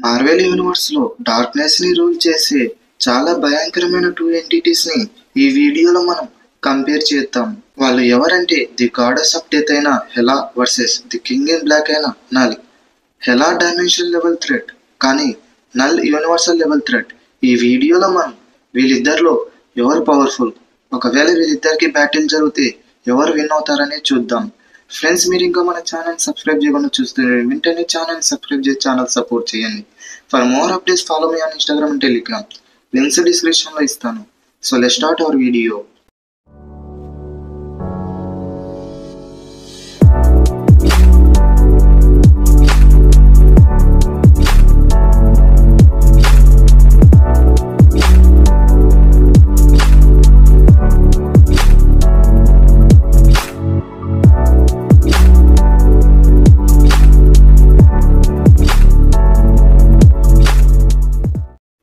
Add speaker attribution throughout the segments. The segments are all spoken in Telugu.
Speaker 1: మార్వెల్ యూనివర్స్ లో డార్క్నెస్ ని రూల్ చేసే చాలా భయంకరమైన టూ ఎంటిటీస్ ని ఈ వీడియోలో మనం కంపేర్ చేద్దాం. వాళ్ళు ఎవరంటే ది గాడెస్ ఆఫ్ డెత్ అయిన Hela versus the king in black అయిన Knull. Hela dimension level threat, కానీ నల్ యూనివర్సల్ లెవెల్ థ్రెట్. ఈ వీడియోలో మనం వీళ్ళిద్దరిలో ఎవరు పవర్ఫుల్, ఒకవేళ వీళ్ళిద్దరికి బ్యాటిల్ జరిగితే ఎవరు విన్ అవుతారని చూద్దాం. ఫ్రెండ్స్, మీరు ఇంకా మన ఛానల్ సబ్స్క్రైబ్ చేయకుండా చూస్తే వెంటనే ఛానల్ సబ్స్క్రైబ్ చేసి ఛానల్ సపోర్ట్ చేయండి. For more updates follow me on Instagram and Telegram. Links డిస్క్రిప్షన్లో ఇస్తాను. So let's start our video.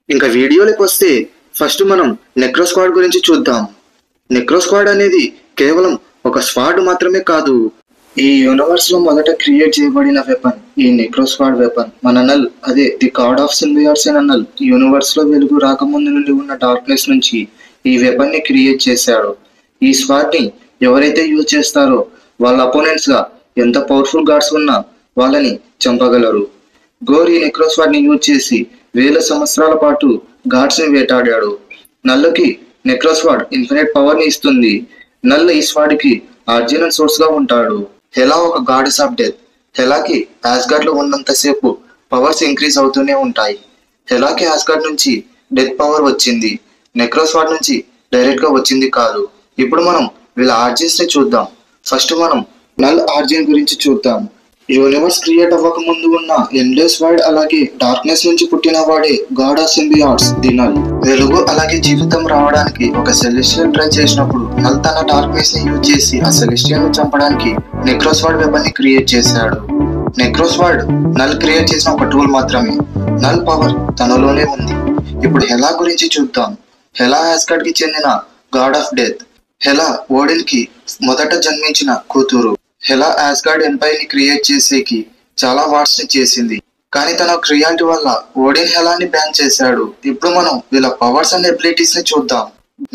Speaker 1: ఇంకా వీడియోలోకి వస్తే ఫస్ట్ మనం నెక్రో స్క్వాడ్ గురించి చూద్దాం. నెక్రో స్క్వాడ్ అనేది కేవలం ఒక స్క్వాడ్ మాత్రమే కాదు, ఈ యూనివర్స్ లో మొదట క్రియేట్ చేయబడిన వెపన్ ఈ నెక్రో స్క్వాడ్ వెపన్. మన నల్, అదే ది గాడ్ ఆఫ్ సింబియాట్స్ అయిన నల్, యూనివర్స్ లో వెలుగు రాకముందు నుండి ఉన్న డార్క్నెస్ నుంచి ఈ వెపన్ ని క్రియేట్ చేశాడు. ఈ స్క్వాడ్ ని ఎవరైతే యూజ్ చేస్తారో వాళ్ళ అపోనెంట్స్ గా ఎంత పవర్ఫుల్ గాడ్స్ ఉన్నా వాళ్ళని చంపగలరు. గోర్ ఈ నెక్రో స్క్వాడ్ ని యూజ్ చేసి వేల సంవత్సరాల పాటు గాడ్స్ ని వేటాడాడు. నల్లకి నెక్రో స్క్వాడ్ ఇన్ఫినిట్ పవర్ ని ఇస్తుంది. నల్ల ఈ స్క్వాడ్ కి ఆర్జినల్ సోర్స్ గా ఉంటాడు. హెలా ఒక గాడెస్ ఆఫ్ డెత్. హెలాకి ఆస్గార్డ్ లో ఉన్నంతసేపు పవర్స్ ఇంక్రీజ్ అవుతూనే ఉంటాయి. హెలాకి ఆస్గార్డ్ నుంచి డెత్ పవర్ వచ్చింది, నెక్రో స్క్వాడ్ నుంచి డైరెక్ట్ గా వచ్చింది కాదు. ఇప్పుడు మనం వీళ్ళ ఆర్జిన్స్ ని చూద్దాం. ఫస్ట్ మనం నల్ ఆర్జిన్ గురించి చూద్దాం. యూనివర్స్ క్రియేట్ అవ్వక ముందు ఉన్న ఎండ్లెస్ వైడ్, అలాగే డార్క్నెస్ నుంచి పుట్టిన వాడే గాడ్ ఆఫ్ సింబియాట్స్ ది నల్. వెలుగు అలాగే జీవితం రావడానికి ఒక సెలెస్టియల్ ట్రై చేసినప్పుడు నల్ తన డార్క్నెస్ ని యూజ్ చేసి ఆ సెలెస్టియల్ ని చంపడానికి నెక్రో స్క్వాడ్ వెపన్ ని క్రియేట్ చేశాడు. నెక్రో స్క్వాడ్ నల్ క్రియేట్ చేసిన ఒక టూల్ మాత్రమే. నల్ పవర్ తనలోనే ఉంది. ఇప్పుడు హెలా గురించి చూద్దాం. హెలా ఆస్గార్డ్ కి చెందిన గాడ్ ఆఫ్ డెత్. హెలా ఓడిన్ కి మొదట జన్మించిన కూతురు. హెలా ఆస్గార్డ్ ఎంపైర్ ని క్రియేట్ చేసేకి చాలా వార్స్ ని చేసింది, కానీ తన క్రియాలిటీ వల్ల ఓడిన్ హెలాని బ్యాన్ చేశాడు. ఇప్పుడు మనం వీళ్ళ పవర్స్ అండ్ ఎబిలిటీస్ ని చూద్దాం.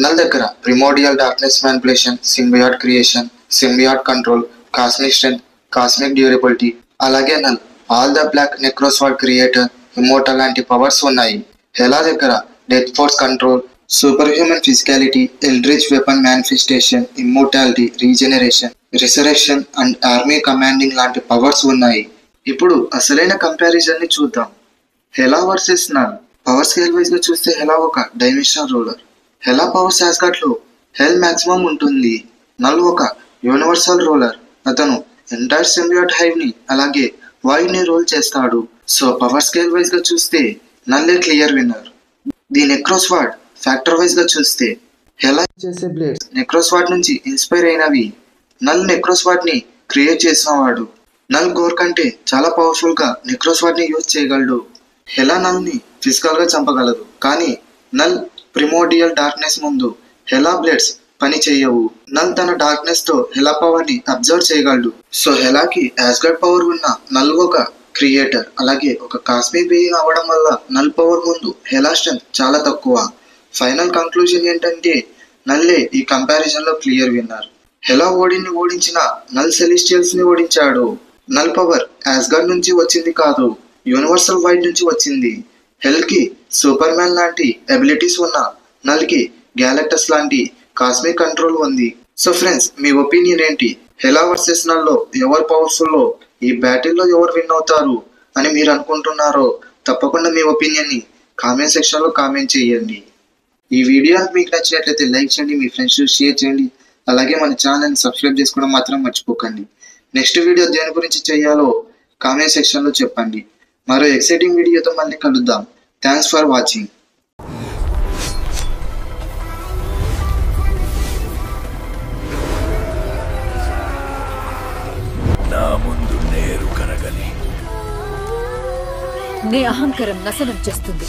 Speaker 1: నల్ దగ్గర primordial darkness manipulation, symbiote creation, symbiote control, cosmic strength, cosmic durability, అలాగే Knull all the black, necrosword creator, immortal లాంటి పవర్స్ ఉన్నాయి. హెలా దగ్గర death force control, super human physicality, eldritch weapon manifestation, immortality, regeneration, resurrection and army commanding లాంటి పవర్స్ ఉన్నాయి. ఇప్పుడు అసలైన కంపారిజన్ ని చూద్దాం. Hela versus Knull. Power scale wise గా చూస్తే హెలా ఒక dimensional ruler. Hela powers Asgard లో హెల్ మాక్సిమం ఉంటుంది. నల్ ఒక యూనివర్సల్ రూలర్. అతను ఎంటైర్ సింబియాట్ హైవ్ ని అలాగే వైడ్ ని రూల్ చేస్తాడు. సో పవర్ స్కేల్ వైజ్ గా చూస్తే నల్లే clear winner. The necrosword factor wise గా చూస్తే హెలా చేసే బ్లేడ్స్ నెక్రో స్క్వాడ్ నుంచి ఇన్స్పైర్ అయినవి. నల్ నెక్రో స్క్వాడ్ ని క్రియేట్ చేసిన వాడు. నల్ గోర్ కంటే చాలా పవర్ఫుల్ గా నెక్రో స్క్వాడ్ ని యూజ్ చేయగలడు. హెలా నల్ ని ఫిజికల్ గా చంపగలదు, కానీ నల్ ప్రిమోడియల్ డార్క్నెస్ ముందు హెలా బ్లేడ్స్ పని చేయవు. నల్ తన డార్క్నెస్ తో హెలా పవర్ ని అబ్జర్వ్ చేయగలడు. సో హెలాకి ఆస్గార్డ్ పవర్ ఉన్న నల్ ఒక క్రియేటర్, అలాగే ఒక కాస్మిక్ బీయింగ్ అవ్వడం వల్ల నల్ పవర్ ముందు హెలా స్ట్రెంత్ చాలా తక్కువ. ఫైనల్ కంక్లూజన్ ఏంటంటే నల్లే ఈ కంపారిజన్ లో క్లియర్ విన్నర్. హెలా ఓడిన్ ని ఓడించిన నల్ సెలెస్టియల్స్ ని ఓడించాడు. నల్ పవర్ ఆస్గార్డ్ నుంచి వచ్చింది కాదు, యూనివర్సల్ వైడ్ నుంచి వచ్చింది. హెల్ కి సూపర్ మ్యాన్ లాంటి ఎబిలిటీస్ ఉన్న నల్ కి గ్యాలక్టస్ లాంటి కాస్మిక్ కంట్రోల్ ఉంది. సో ఫ్రెండ్స్, మీ ఒపీనియన్ ఏంటి? హెలా వర్సెస్ నల్ లో ఎవరు పవర్ఫుల్ లో, ఈ బ్యాటిల్ లో ఎవరు విన్ అవుతారు అని మీరు అనుకుంటున్నారో తప్పకుండా మీ ఒపీనియన్ ని కామెంట్ సెక్షన్ లో కామెంట్ చేయండి. ఈ వీడియో మీకు నచ్చినట్లయితే లైక్ చేయండి, మీ ఫ్రెండ్స్ షేర్ చేయండి, అలాగే మన ఛానల్ని సబ్స్క్రైబ్ చేసుకోవడం మాత్రం మర్చిపోకండి. నెక్స్ట్ వీడియో దేని గురించి చేయాలో కామెంట్ సెక్షన్లో చెప్పండి. మరో ఎక్సైటింగ్ వీడియోతో మళ్ళీ కలుద్దాం. Thanks for watching.
Speaker 2: నా ముందు నేరు కరగలి.
Speaker 3: నీ అహంకారం నాశనం చేస్తుంది.